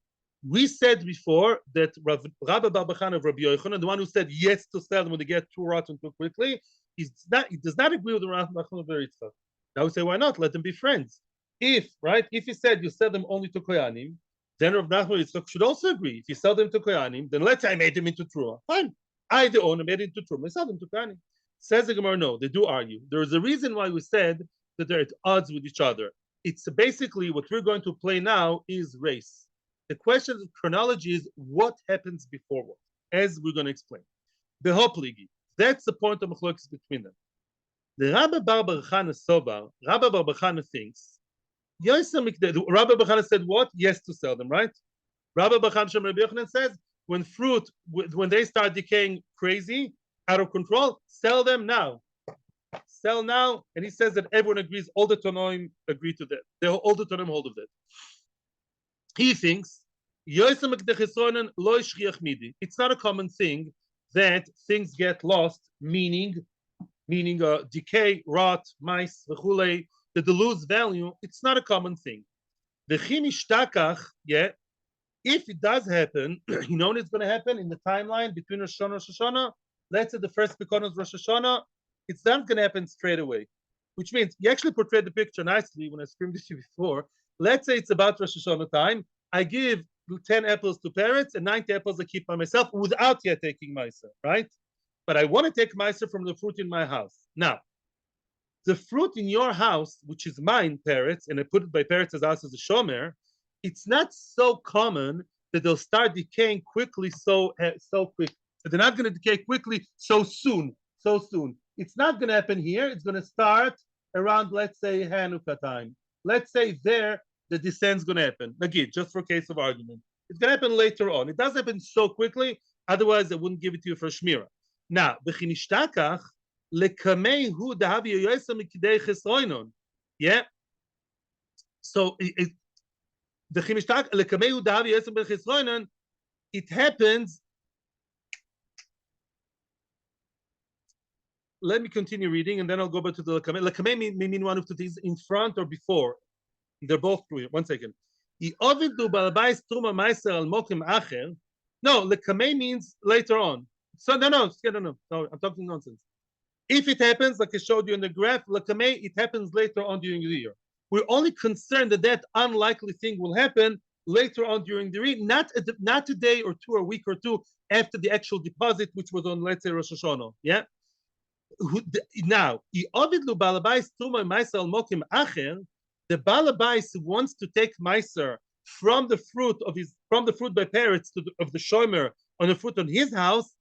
We said before that Rabbi Bar Bachan of Rabbi Yochanan, the one who said yes to sell them when they get too rotten too quickly, he does not agree with the Rav Nachman bar Yitzchak. Now we say, why not? Let them be friends. If he said you sell them only to Koyanim, then Rav Nachman bar Yitzchak should also agree. If you sell them to Koyanim, then let's say I made them into Truma. Fine. I, the owner, made it into Truma. I sell them to Koyanim. Says the Gemara, no, they do argue. There is a reason why we said that they're at odds with each other. It's basically what we're going to play now is race. The question of chronology is what happens before what, as we're going to explain. The Hopligi, that's the point of machlokes between them. The Rabbi Bar Chana Sobar, Rabbi Bar Chana thinks, Rabbi Bar Chana said what? Yes to sell them, right? Rabbi Bar Chana Rabbi Yochanan says, when they start decaying crazy, out of control, sell them now. Sell now, and he says that everyone agrees, all the Tanoim agree to that. All the Tanoim hold of that. He thinks, it's not a common thing that things get lost, meaning decay, rot, mice, that they lose value. It's not a common thing. Yeah, if it does happen, you know when it's going to happen in the timeline between Rosh Hashanah and Rosh Hashanah. Let's say the first Pekon is Rosh Hashanah. It's not going to happen straight away, which means you actually portrayed the picture nicely when I screamed at you before. Let's say it's about Rosh Hashanah time. I give 10 apples to parents and 90 apples I keep by myself without yet taking Meiser, right? But I want to take Meiser from the fruit in my house. Now, the fruit in your house, which is mine, parents, and I put it by parents' house as a shomer, it's not so common that they'll start decaying quickly so quick. They're not going to decay quickly so soon. It's not going to happen here. It's going to start around, let's say, Hanukkah time. Let's say there, the descent's going to happen. Again, just for case of argument. It's going to happen later on. It doesn't happen so quickly. Otherwise, I wouldn't give it to you for Shmira. Now, yeah. So, it happens. Let me continue reading, and then I'll go back to the Lakameh. Lakameh may mean one of two things, in front or before. They're both true. 1 second. No, Lakameh means later on. So no, I'm talking nonsense. If it happens, like I showed you in the graph, Lakameh, it happens later on during the year. We're only concerned that unlikely thing will happen later on during the year, not a day or two, or a week or two after the actual deposit, which was on, let's say, Rosh Hashanah. Yeah. Now, the Balabais wants to take Meiser from the fruit by parents of the Shomer on the fruit on his house.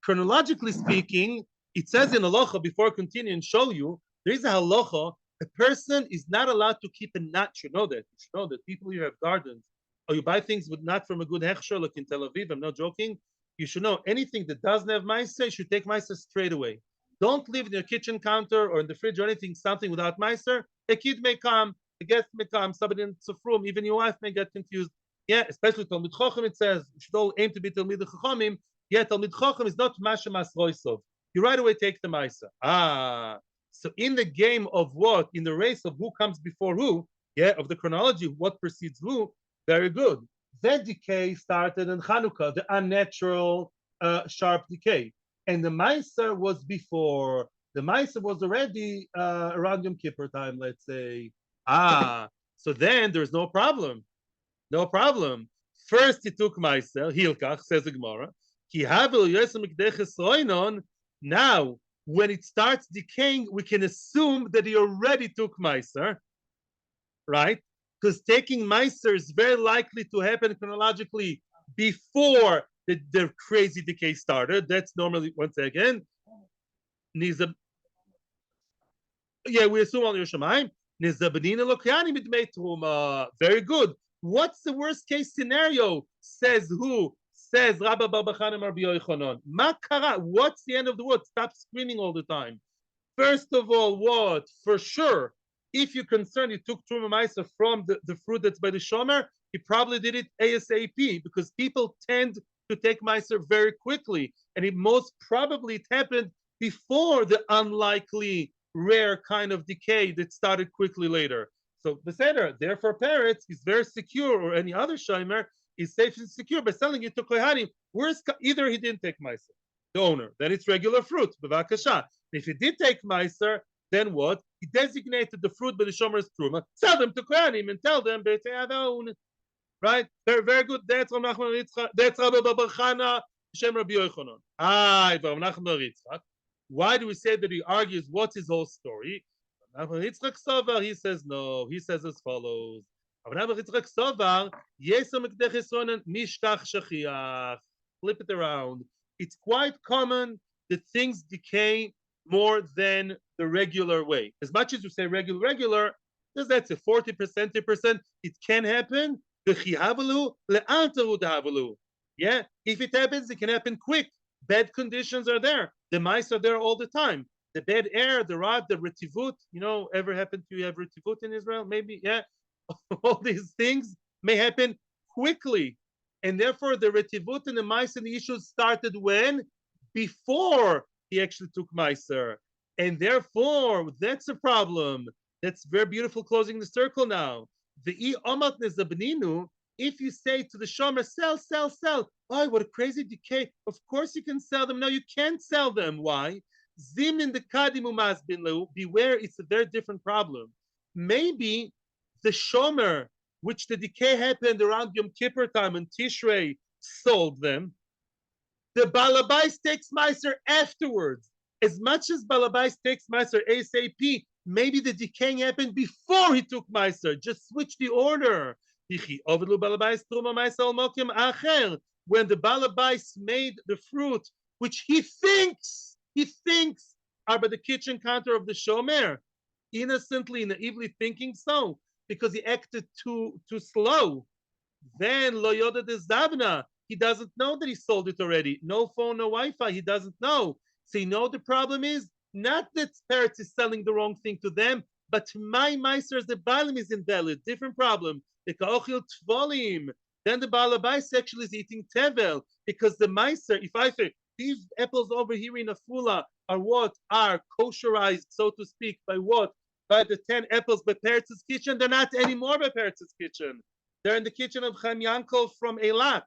Chronologically speaking, it says in halacha, before I continue and show you, there is a halacha. A person is not allowed to keep a nut. You know that. You should know that people who have gardens or you buy things with not from a good hechsher, like in Tel Aviv. I'm not joking. You should know anything that doesn't have meiser, you should take meiser straight away. Don't leave in your kitchen counter or in the fridge or anything, something without meiser. A kid may come, a guest may come, somebody in the room, even your wife may get confused. Yeah, especially Talmid Chacham, it says, you should all aim to be Talmid Chachamim. Yeah, Talmid Chacham is not Masha Masroisov. You right away take the meiser. So in the game of what? In the race of who comes before who, yeah, of the chronology, what precedes who, very good. That decay started in Hanukkah, the unnatural, sharp decay. And the Meiser was before. The Meiser was already around Yom Kippur time, let's say. So then there's no problem. No problem. First he took Meiser, Hilkach, says the Gemara. Now, when it starts decaying, we can assume that he already took Meiser, right? Because taking Meiser is very likely to happen chronologically before the crazy decay started. That's normally, once again, yeah, we assume on Yerushalayim. Very good. What's the worst case scenario? Says who? Says Rabbi Bar Bachan Rabbi Yochanan. Makara. What's the end of the word? Stop screaming all the time. First of all, what? For sure. If you're concerned, you took Truma Meiser from the fruit that's by the Shomer, he probably did it ASAP because people tend to take Meiser very quickly. And it most probably happened before the unlikely rare kind of decay that started quickly later. So Beseder, therefore parrots is very secure, or any other Shomer is safe and secure by selling it to Kohanim. Either he didn't take Meiser, the owner, then it's regular fruit, Bavakasha. If he did take Meiser, then what? He designated the fruit by the Shomer's Truma, sell them to Kohanim and tell them they have their own. Right? Very, very good. That's Rav Nachman Yitzchak. That's Rabbi Bar Chana, Shem Rabbi Yochanan. Rav Nachman Yitzchak. Why do we say that he argues what's his whole story? Rav Nachman Yitzchak Sovar, he says no. He says as follows. Rav Nachman Yitzchak Sovar, Yesam Mekdech Yisronen Mishtach Shachiach. Flip it around. It's quite common that things decay more than the regular way. As much as you say regular, that's a 40%, 30%. It can happen. Yeah, if it happens, it can happen quick. Bad conditions are there. The mice are there all the time. The bad air, the rot, the retivut. Ever happened to you have retivut in Israel? Maybe, yeah. All these things may happen quickly. And therefore, the retivut and the mice and the issues started when? Before he actually took Meiser. And therefore, that's a problem. That's very beautiful closing the circle now. If you say to the shomer, sell. Oh, what a crazy decay. Of course you can sell them. No, you can't sell them. Why? Beware, it's a very different problem. Maybe the shomer, which the decay happened around Yom Kippur time and Tishrei, sold them. The Balabais takes Meiser afterwards. As much as Balabais takes Meiser ASAP, maybe the decaying happened before he took Meiser. Just switch the order. When the Balabais made the fruit, which he thinks are by the kitchen counter of the Shomer, innocently, naively thinking so, because he acted too slow. Then Lo Yoda de Zabna, he doesn't know that he sold it already. No phone, no Wi-Fi, he doesn't know. So the problem is, not that parrots is selling the wrong thing to them, but my Meiser, the Baalim is invalid. Different problem. Then the Balabais actually is eating Tevel, because the Meiser, if I say, these apples over here in Afula are what? Are kosherized, so to speak, by what? By the 10 apples by Peretz's kitchen. They're not anymore by Peretz's kitchen. They're in the kitchen of Chaim Yankel from Eilat,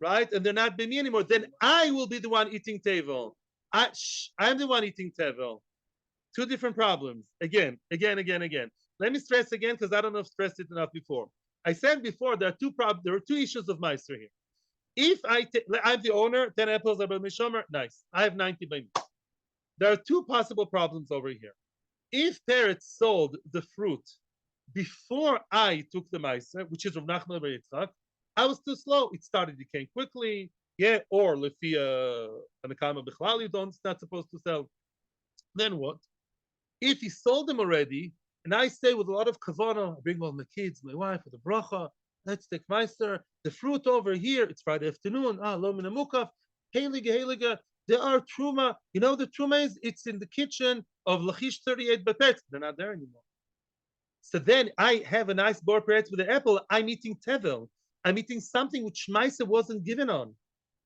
right? And they're not by me anymore. Then I will be the one eating Tevel. I'm the one eating Tevel. Two different problems. Again. Let me stress again, because I don't know if I stressed it enough before. I said before there are two issues of Meiser here. If I'm the owner, 10 apples are by Mishomer, nice. I have 90 by me. There are two possible problems over here. If parrots sold the fruit before I took the Meiser, which is Rav Nachman Bar Yitzchak, I was too slow. It started decaying quickly. Yeah, or Lefia Anakama Bichlal, it's not supposed to sell. Then what? If he sold them already, and I say with a lot of kavana, I bring all my kids, my wife, with the bracha, let's take Meiser. The fruit over here, it's Friday afternoon. Lo min hamukaf, heilige. There are truma. The truma is, it's in the kitchen of Lachish 38 Bapetz. They're not there anymore. So then I have a nice bor peretz with the apple. I'm eating tevel. I'm eating something which Meiser wasn't given on,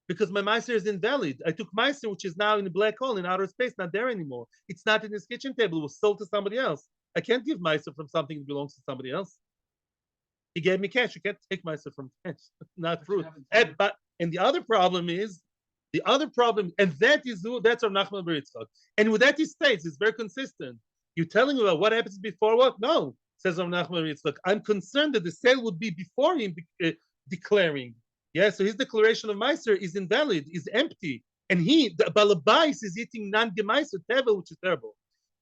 because my Meiser is invalid. I took Meiser, which is now in a black hole in outer space, not there anymore. It's not in his kitchen table. It was sold to somebody else. I can't give Meiser from something that belongs to somebody else. He gave me cash. You can't take Meiser from cash, not fruit. And the other problem, and that's Rav Nachman Bar Yitzchak. And with that he states, it's very consistent. You're telling me about what happens before what? No, says Rav Nachman Bar Yitzchak. I'm concerned that the sale would be before him declaring. Yeah, so his declaration of Meiser is invalid, is empty. And the Balabais is eating non-gemeiser tevel, which is terrible.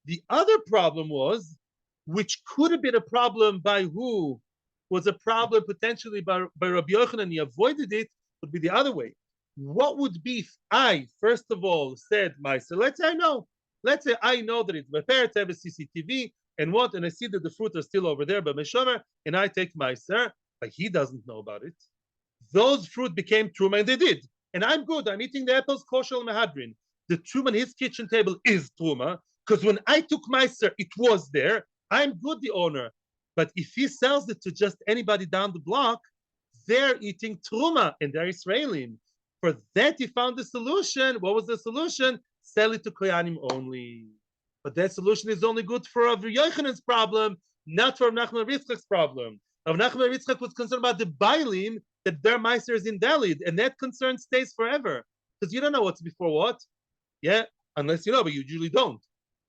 The other problem was, which could have been a problem by who? Was a problem potentially by Rabbi Yochanan, and he avoided it, would be the other way. What would be if I, first of all, said Meiser? Let's say I know that it's my parents have a CCTV, and I see that the fruit are still over there by Meshomer, and I take Meiser, but he doesn't know about it. Those fruit became truma, and they did. And I'm good. I'm eating the apples kosher mehadrin. The truma on his kitchen table is truma, because when I took Meiser, it was there. I'm good, the owner. But if he sells it to just anybody down the block, they're eating truma, and they're Israelim. For that, he found the solution. What was the solution? Sell it to Koyanim only. But that solution is only good for Rav Yochanan's problem, not for Rav Nachman Yitzchak's problem. Rav Nachman Yitzchak was concerned about the Bailim, that their Meiser is invalid, and that concern stays forever. Because you don't know what's before what. Yeah, unless you know, but you usually don't.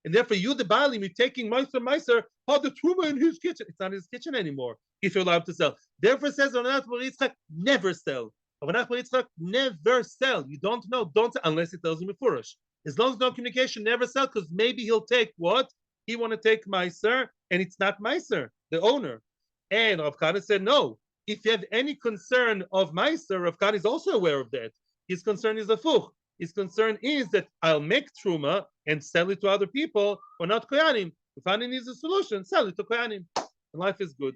And therefore, you, the Bailim, you're taking Meiser, the Truma in his kitchen. It's not his kitchen anymore, if you're allowed to sell. Therefore, it says Rav Nachman Yitzchak, never sell. Rav Nachman Yitzchak, never sell. You don't know, don't sell, unless it tells you Mefurish. As long as no communication, never sell, because maybe he'll take what? He want to take Meiser, and it's not Meiser, the owner. And Rav Kahana said, no. If you have any concern of Meiser, Rav Kahana is also aware of that. His concern is afuch. His concern is that I'll make Truma and sell it to other people, or not Koyanim. If Ani needs a solution, sell it to Koyanim. And life is good.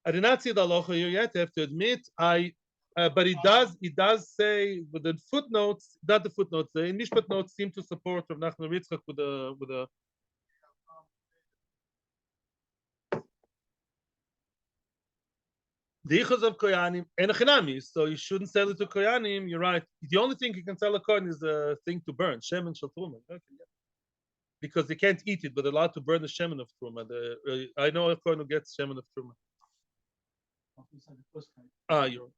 I did not see the halacha here yet, I have to admit. But it does say, with the footnotes, not the footnotes, the Mishpat notes seem to support Rav Nachman Yitzchak with a the ichos of Koyanim and Achinami. So you shouldn't sell it to Koyanim. You're right. The only thing you can sell a Koyan is the thing to burn, Shemen Shel Truma. Okay, yeah. Because they can't eat it, but they're allowed to burn the Shemen of Truma. I know a Koyan who gets Shemen of Truma. You're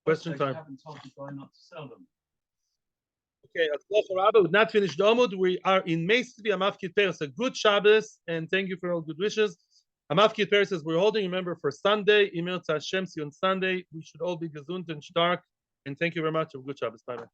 question time. Haven't told the guy not to sell them. Okay, we've not finished the Amud. We are in Metzia, Amavkid Peres. A good Shabbos, and thank you for all good wishes. Amavkid Peres says we're holding, remember, for Sunday. Email to Hashem, see you on Sunday. We should all be gesund and stark. And thank you very much. Have a good Shabbos. Bye bye.